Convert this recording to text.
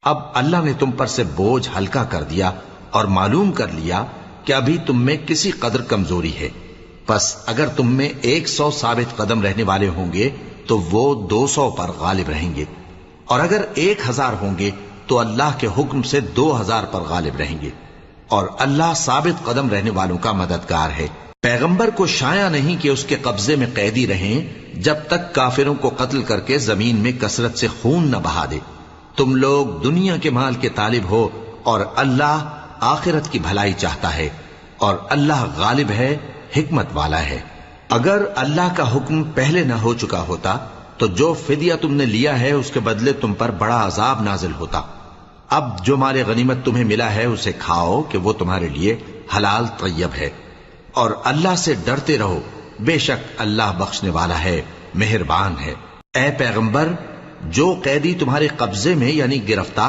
اب اللہ نے تم پر سے بوجھ ہلکا کر دیا اور معلوم کر لیا کہ ابھی تم میں کسی قدر کمزوری ہے، پس اگر تم میں 100 ثابت قدم رہنے والے ہوں گے تو وہ 200 پر غالب رہیں گے، اور اگر 1000 ہوں گے تو اللہ کے حکم سے 2000 پر غالب رہیں گے، اور اللہ ثابت قدم رہنے والوں کا مددگار ہے۔ پیغمبر کو شایع نہیں کہ اس کے قبضے میں قیدی رہیں جب تک کافروں کو قتل کر کے زمین میں کثرت سے خون نہ بہا دے۔ تم لوگ دنیا کے مال کے طالب ہو اور اللہ آخرت کی بھلائی چاہتا ہے، اور اللہ غالب ہے، حکمت والا ہے۔ اگر اللہ کا حکم پہلے نہ ہو چکا ہوتا تو جو فدیہ تم نے لیا ہے اس کے بدلے تم پر بڑا عذاب نازل ہوتا۔ اب جو مال غنیمت تمہیں ملا ہے اسے کھاؤ کہ وہ تمہارے لیے حلال طیب ہے، اور اللہ سے ڈرتے رہو، بے شک اللہ بخشنے والا ہے، مہربان ہے۔ اے پیغمبر، جو قیدی تمہارے قبضے میں یعنی گرفتار